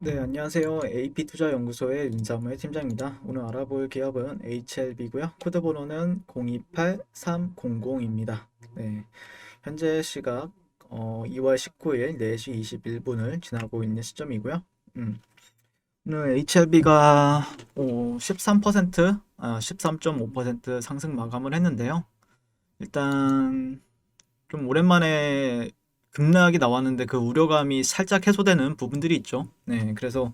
네, 안녕하세요. AP투자연구소의 윤사무의 팀장입니다. 오늘 알아볼 기업은 HLB고요. 코드 번호는 028300입니다. 네, 현재 시각 2월 19일 4시 21분을 지나고 있는 시점이고요. 오늘 HLB가 13.5% 상승 마감을 했는데요. 일단 좀 오랜만에 급락이 나왔는데 그 우려감이 살짝 해소되는 부분들이 있죠. 네, 그래서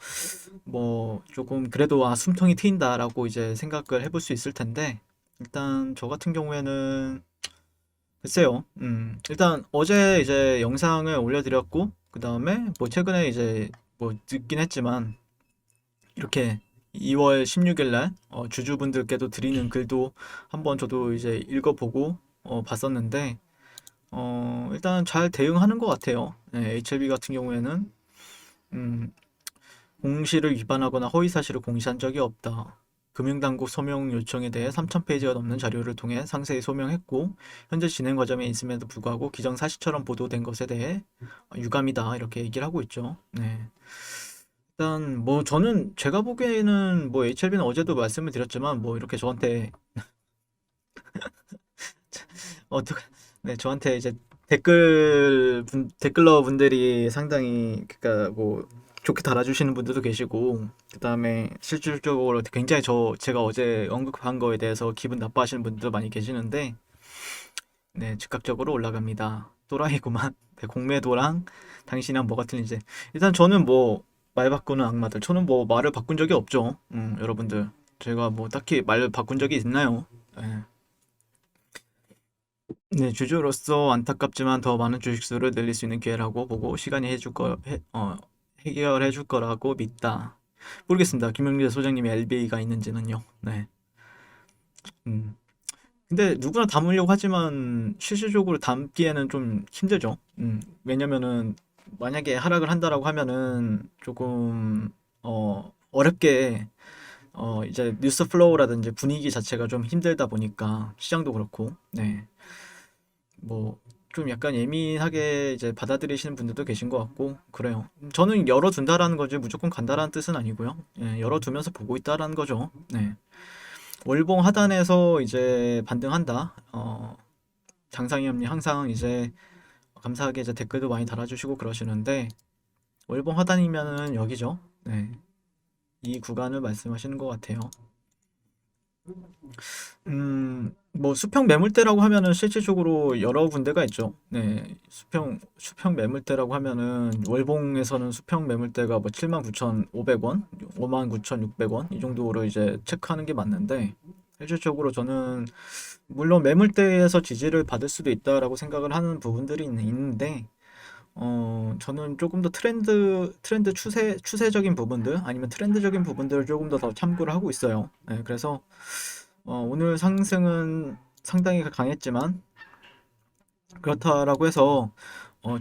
뭐 조금 그래도 숨통이 트인다라고 이제 생각을 해볼 수 있을 텐데 일단 저 같은 경우에는 글쎄요. 일단 어제 이제 영상을 올려드렸고 그 다음에 뭐 최근에 이제 뭐 듣긴 했지만 이렇게 2월 16일 날 주주분들께도 드리는 글도 한번 저도 이제 읽어보고 봤었는데 일단 잘 대응하는 것 같아요. 네, HLB 같은 경우에는 음, 공시를 위반하거나 허위 사실을 공시한 적이 없다. 금융당국 서명 요청에 대해 3,000페이지가 넘는 자료를 통해 상세히 소명했고 현재 진행 과정에 있음에도 불구하고 기정사실처럼 보도된 것에 대해 유감이다 이렇게 얘기를 하고 있죠. 네. 일단 뭐 저는 제가 보기에는 뭐 HLB는 어제도 말씀을 드렸지만 뭐 이렇게 저한테 어떻게 네 저한테 이제 댓글러 분들이 상당히 그니까 뭐 좋게 달아주시는 분들도 계시고 그다음에 실질적으로 굉장히 제가 어제 언급한 거에 대해서 기분 나빠하시는 분들도 많이 계시는데 네 즉각적으로 올라갑니다. 또라이구만. 네, 공매도랑 당신이랑 뭐가 틀린지. 일단 저는 뭐 말 바꾸는 악마들. 저는 뭐 말을 바꾼 적이 없죠. 여러분들. 제가 뭐 딱히 말 바꾼 적이 있나요? 네. 네, 주주로서 안타깝지만 더 많은 주식수를 늘릴 수 있는 기회라고 보고 시간이 해결해 줄 거라고 믿다. 모르겠습니다. 김영재 소장님의 LBA가 있는지는요. 네. 음. 근데 누구나 담으려고 하지만 실질적으로 담기에는 좀 힘들죠. 왜냐면은 만약에 하락을 한다라고 하면은 조금 어렵게 이제 뉴스 플로우라든지 분위기 자체가 좀 힘들다 보니까 시장도 그렇고 네. 뭐 좀 약간 예민하게 이제 받아들이시는 분들도 계신 것 같고 그래요. 저는 열어둔다라는 거지 무조건 간다라는 뜻은 아니고요. 예, 열어두면서 보고 있다라는 거죠. 네. 월봉 하단에서 이제 반등한다. 장상희님이 항상 이제 감사하게 이제 댓글도 많이 달아주시고 그러시는데 월봉 하단이면은 여기죠. 네. 이 구간을 말씀하시는 것 같아요. 뭐 수평 매물대라고 하면은 실질적으로 여러 군데가 있죠. 네, 수평 매물대라고 하면은 월봉에서는 수평 매물대가 뭐 79,500원, 59,600원 이 정도로 이제 체크하는 게 맞는데 실질적으로 저는 물론 매물대에서 지지를 받을 수도 있다라고 생각을 하는 부분들이 있는데 저는 조금 더 트렌드 추세적인 부분들 아니면 트렌드적인 부분들을 조금 더 참고를 하고 있어요. 네, 그래서 오늘 상승은 상당히 강했지만 그렇다라고 해서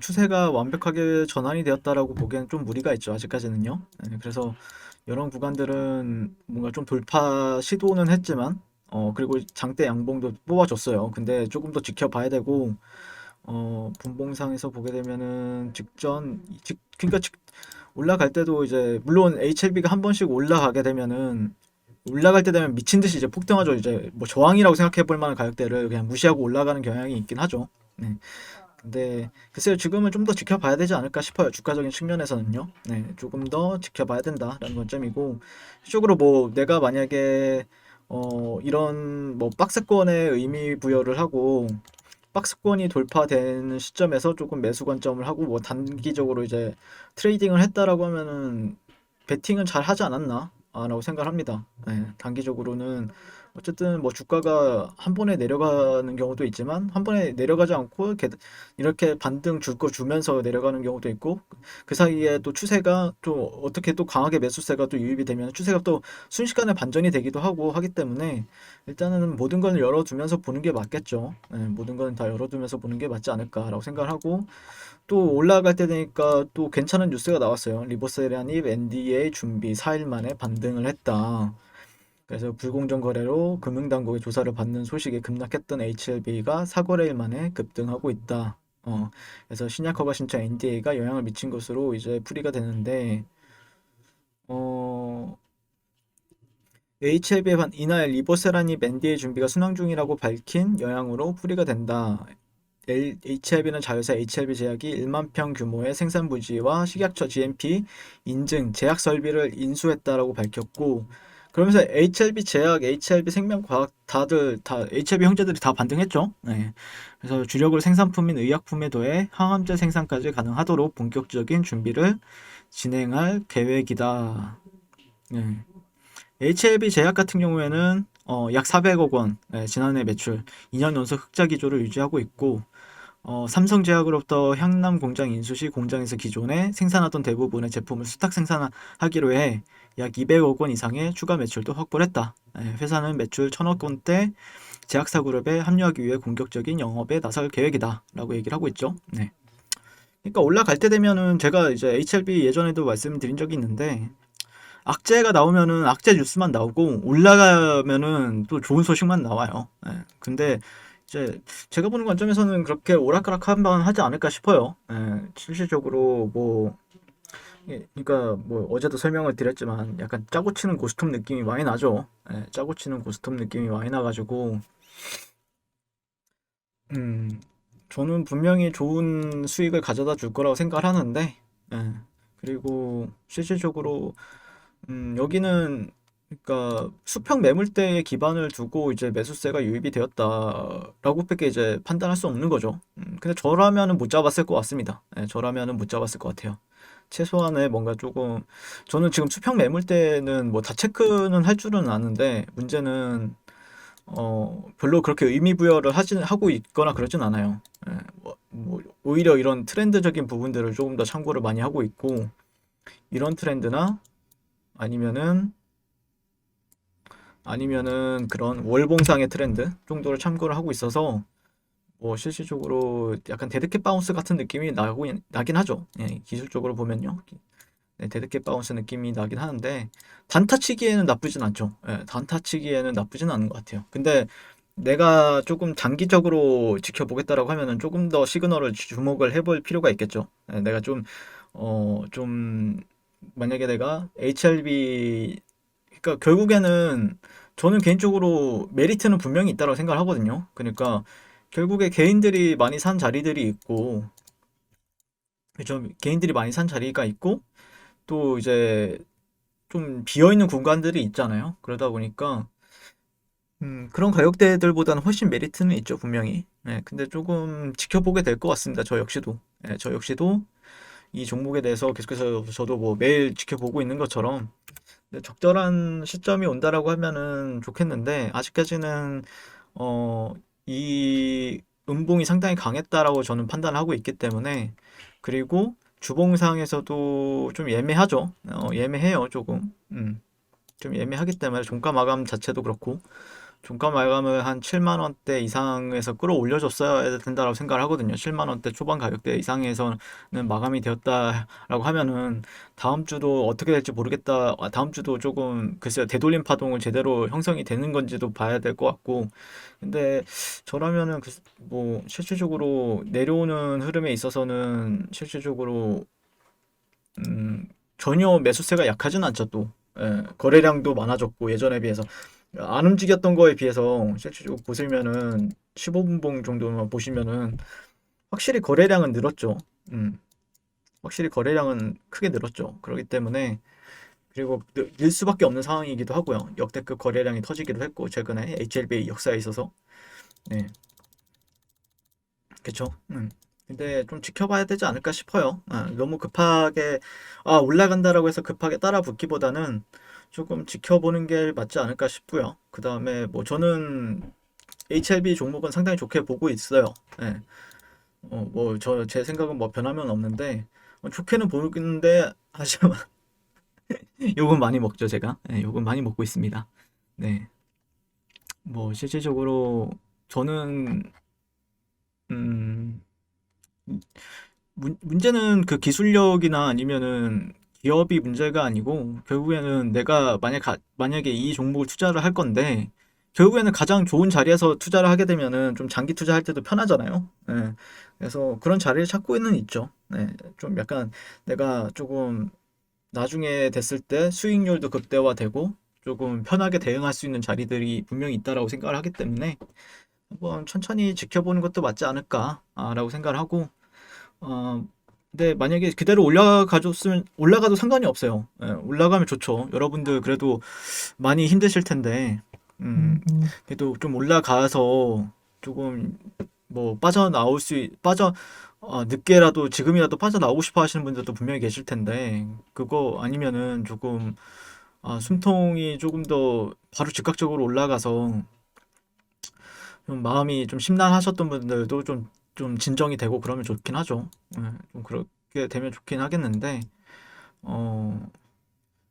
추세가 완벽하게 전환이 되었다라고 보기에는 좀 무리가 있죠. 아직까지는요. 네, 그래서 이런 구간들은 뭔가 좀 돌파 시도는 했지만 그리고 장대 양봉도 뽑아줬어요. 근데 조금 더 지켜봐야 되고 분봉상에서 보게 되면은 그러니까 올라갈 때도 이제 물론 HLB가 한 번씩 올라가게 되면은 올라갈 때 되면 미친 듯이 이제 폭등하죠. 이제 뭐 저항이라고 생각해 볼 만한 가격대를 그냥 무시하고 올라가는 경향이 있긴 하죠. 네. 근데 글쎄요, 지금은 좀 더 지켜봐야 되지 않을까 싶어요. 주가적인 측면에서는요. 네, 조금 더 지켜봐야 된다라는 관점이고, 실적으로 뭐 내가 만약에 이런 뭐 박스권에 의미 부여를 하고 박스권이 돌파되는 시점에서 조금 매수 관점을 하고 뭐 단기적으로 이제 트레이딩을 했다라고 하면은 베팅은 잘 하지 않았나? 라고 생각을 합니다. 네, 단기적으로는 어쨌든 뭐 주가가 한 번에 내려가는 경우도 있지만 한 번에 내려가지 않고 이렇게 반등 줄 거 주면서 내려가는 경우도 있고 그 사이에 또 추세가 또 어떻게 또 강하게 매수세가 또 유입이 되면 추세가 또 순식간에 반전이 되기도 하고 하기 때문에 일단은 모든 걸 열어두면서 보는 게 맞겠죠. 네, 모든 건 다 열어두면서 보는 게 맞지 않을까라고 생각을 하고 또 올라갈 때 되니까 또 괜찮은 뉴스가 나왔어요. 리버세란이 NDA 준비 4일 만에 반등을 했다. 그래서 불공정 거래로 금융당국의 조사를 받는 소식에 급락했던 HLB가 사거래일 만에 급등하고 있다. 그래서 신약허가 신청 NDA가 영향을 미친 것으로 이제 풀이가 되는데 어, HLB의 이날 리보세라니 맨디의 준비가 순항 중이라고 밝힌 영향으로 풀이가 된다. HLB는 자회사 HLB 제약이 1만 평 규모의 생산 부지와 식약처 GMP 인증 제약 설비를 인수했다라고 밝혔고, 그러면서 HLB 제약, HLB 생명과학 다들 다 HLB 형제들이 다 반등했죠. 네. 그래서 주력을 생산품인 의약품에 더해 항암제 생산까지 가능하도록 본격적인 준비를 진행할 계획이다. 네. HLB 제약 같은 경우에는 약 400억 원, 네, 지난해 매출 2년 연속 흑자 기조를 유지하고 있고, 삼성제약으로부터 향남 공장 인수 시 공장에서 기존에 생산하던 대부분의 제품을 수탁 생산하기로 해 약 200억 원 이상의 추가 매출도 확보를 했다. 회사는 매출 1000억 원대 제약사 그룹에 합류하기 위해 공격적인 영업에 나설 계획이다. 라고 얘기를 하고 있죠. 네. 그러니까 올라갈 때 되면은 제가 이제 HLB 예전에도 말씀드린 적이 있는데, 악재가 나오면은 악재 뉴스만 나오고 올라가면은 또 좋은 소식만 나와요. 근데 이제 제가 보는 관점에서는 그렇게 오락가락 한번 하지 않을까 싶어요. 실질적으로 뭐 그러니까 뭐 어제도 설명을 드렸지만 약간 짜고 치는 고스톱 느낌이 많이 나죠. 짜고 치는 고스톱 느낌이 많이 나가지고 음, 저는 분명히 좋은 수익을 가져다 줄 거라고 생각을 하는데, 예, 그리고 실질적으로 여기는 그러니까 수평 매물대에 기반을 두고 이제 매수세가 유입이 되었다라고밖에 이제 판단할 수 없는 거죠. 근데 저라면은 못 잡았을 것 같습니다. 저라면은 못 잡았을 것 같아요. 최소한의 뭔가 조금 저는 지금 수평 매물대는 뭐 다 체크는 할 줄은 아는데 문제는 별로 그렇게 의미 부여를 하고 있거나 그러진 않아요. 뭐 오히려 이런 트렌드적인 부분들을 조금 더 참고를 많이 하고 있고 이런 트렌드나 아니면은 그런 월봉상의 트렌드 정도를 참고를 하고 있어서 뭐 실질적으로 약간 데드캣 바운스 같은 느낌이 나긴 하죠. 기술적으로 보면요. 네, 데드캣 바운스 느낌이 나긴 하는데 단타치기에는 나쁘진 않죠. 단타치기에는 나쁘진 않은 것 같아요. 근데 내가 조금 장기적으로 지켜보겠다라고 하면은 조금 더 시그널을 주목을 해볼 필요가 있겠죠. 내가 좀 만약에 내가 HLB 그러니까 결국에는 저는 개인적으로 메리트는 분명히 있다고 생각을 하거든요. 그러니까 결국에 개인들이 많이 산 자리들이 있고, 그죠? 개인들이 많이 산 자리가 있고, 또 이제 좀 비어있는 공간들이 있잖아요. 그러다 보니까 그런 가격대들보다는 훨씬 메리트는 있죠, 분명히. 근데 조금 지켜보게 될 것 같습니다. 저 역시도. 저 역시도 이 종목에 대해서 계속해서 저도 뭐 매일 지켜보고 있는 것처럼 적절한 시점이 온다라고 하면은 좋겠는데 아직까지는 어, 이 음봉이 상당히 강했다라고 저는 판단을 하고 있기 때문에 그리고 주봉상에서도 좀 예매하죠. 예매해요, 조금. 좀 예매하기 때문에 종가 마감 자체도 그렇고 종가 마감을 한 7만 원대 이상에서 끌어올려줬어야 된다고 생각을 하거든요. 7만 원대 초반 가격대 이상에서는 마감이 되었다라고 하면은 다음 주도 어떻게 될지 모르겠다. 다음 주도 조금 글쎄요 되돌림 파동을 제대로 형성이 되는 건지도 봐야 될 것 같고. 근데 저라면은 뭐 실질적으로 내려오는 흐름에 있어서는 실질적으로 전혀 매수세가 약하진 않죠 또. 거래량도 많아졌고 예전에 비해서 안 움직였던 거에 비해서 실질적으로 보시면은 15분봉 정도만 보시면은 확실히 거래량은 늘었죠. 확실히 거래량은 크게 늘었죠. 그렇기 때문에 그리고 늘 수밖에 없는 상황이기도 하고요. 역대급 거래량이 터지기도 했고 최근에 HLB 역사에 있어서 네, 그쵸. 근데 좀 지켜봐야 되지 않을까 싶어요. 너무 급하게 올라간다라고 해서 급하게 따라 붙기보다는 조금 지켜보는 게 맞지 않을까 싶고요. 그 다음에 뭐 저는 HLB 종목은 상당히 좋게 보고 있어요. 예. 뭐 제 생각은 뭐 변하면 없는데 좋게는 보는데 하지만 욕은 많이 먹죠 제가. 욕은 많이 먹고 있습니다. 네. 뭐 실질적으로 저는 음, 문제는 그 기술력이나 아니면은 기업이 문제가 아니고 결국에는 내가 만약에 이 종목을 투자를 할 건데 결국에는 가장 좋은 자리에서 투자를 하게 되면은 좀 장기 투자할 때도 편하잖아요. 그래서 그런 자리를 찾고는 있죠. 좀 약간 내가 조금 나중에 됐을 때 수익률도 극대화되고 조금 편하게 대응할 수 있는 자리들이 분명히 있다라고 생각을 하기 때문에 한번 천천히 지켜보는 것도 맞지 않을까라고 생각을 하고 어, 근데 만약에 그대로 올라가줬으면 올라가도 상관이 없어요. 예, 올라가면 좋죠. 여러분들 그래도 많이 힘드실 텐데 그래도 좀 올라가서 조금 뭐 빠져나올 수 빠져 늦게라도 지금이라도 빠져나오고 싶어 하시는 분들도 분명히 계실 텐데 그거 아니면은 조금 숨통이 조금 더 바로 즉각적으로 올라가서 좀 마음이 좀 심란하셨던 분들도 좀 진정이 되고 그러면 좋긴 하죠. 예, 좀 그렇게 되면 좋긴 하겠는데 어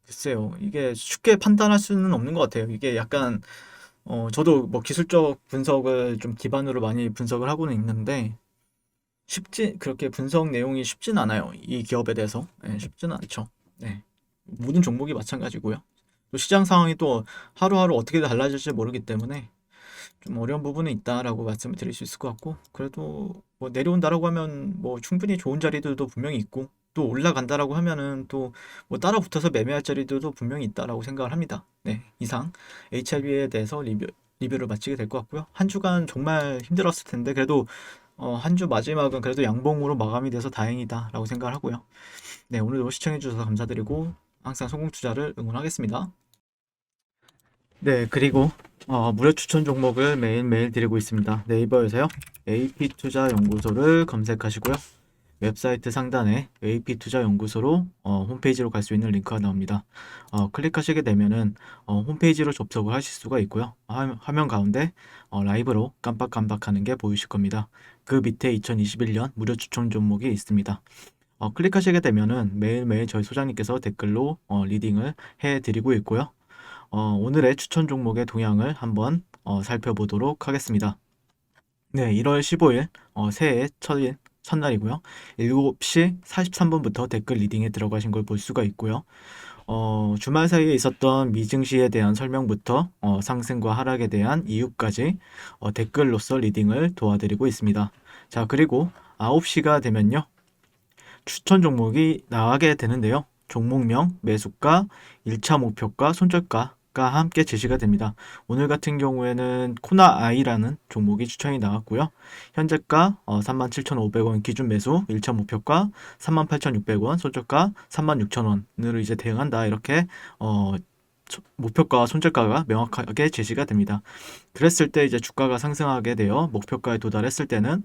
글쎄요. 이게 쉽게 판단할 수는 없는 것 같아요. 이게 약간 저도 뭐 기술적 분석을 좀 기반으로 많이 분석을 하고는 있는데 그렇게 분석 내용이 쉽진 않아요. 이 기업에 대해서. 네, 쉽지는 않죠. 네. 모든 종목이 마찬가지고요. 또 시장 상황이 또 하루하루 어떻게 달라질지 모르기 때문에 좀 어려운 부분은 있다라고 말씀을 드릴 수 있을 것 같고, 그래도 뭐 내려온다라고 하면 뭐 충분히 좋은 자리들도 분명히 있고, 또 올라간다라고 하면은 또 뭐 따라 붙어서 매매할 자리들도 분명히 있다라고 생각을 합니다. 네, 이상 HLB에 대해서 리뷰를 마치게 될 것 같고요. 한 주간 정말 힘들었을 텐데, 그래도 한 주 마지막은 그래도 양봉으로 마감이 돼서 다행이다라고 생각을 하고요. 네, 오늘도 시청해주셔서 감사드리고, 항상 성공 투자를 응원하겠습니다. 네, 그리고 무료 추천 종목을 매일매일 드리고 있습니다. 네이버에서요. AP투자연구소를 검색하시고요. 웹사이트 상단에 AP투자연구소로 홈페이지로 갈 수 있는 링크가 나옵니다. 클릭하시게 되면은 홈페이지로 접속을 하실 수가 있고요. 화면 가운데 라이브로 깜빡깜빡하는 게 보이실 겁니다. 그 밑에 2021년 무료 추천 종목이 있습니다. 클릭하시게 되면은 매일매일 저희 소장님께서 댓글로 리딩을 해드리고 있고요. 오늘의 추천 종목의 동향을 한번 살펴보도록 하겠습니다. 네, 1월 15일 새해 첫날이고요. 7시 43분부터 댓글 리딩에 들어가신 걸 볼 수가 있고요. 주말 사이에 있었던 미증시에 대한 설명부터 상승과 하락에 대한 이유까지 댓글로서 리딩을 도와드리고 있습니다. 자, 그리고 9시가 되면요. 추천 종목이 나가게 되는데요. 종목명, 매수가, 1차 목표가, 손절가가 함께 제시가 됩니다. 오늘 같은 경우에는 코나아이라는 종목이 추천이 나왔고요. 현재가 37,500원 기준 매수, 1차 목표가 38,600원, 손절가 36,000원으로 이제 대응한다. 이렇게 목표가와 손절가가 명확하게 제시가 됩니다. 그랬을 때 이제 주가가 상승하게 되어 목표가에 도달했을 때는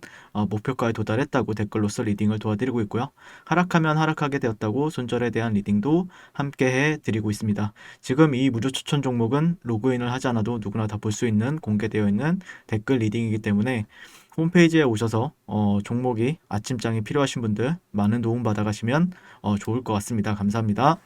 목표가에 도달했다고 댓글로서 리딩을 도와드리고 있고요. 하락하면 하락하게 되었다고 손절에 대한 리딩도 함께 해드리고 있습니다. 지금 이 무료 추천 종목은 로그인을 하지 않아도 누구나 다 볼 수 있는 공개되어 있는 댓글 리딩이기 때문에 홈페이지에 오셔서 종목이 아침장이 필요하신 분들 많은 도움 받아가시면 좋을 것 같습니다. 감사합니다.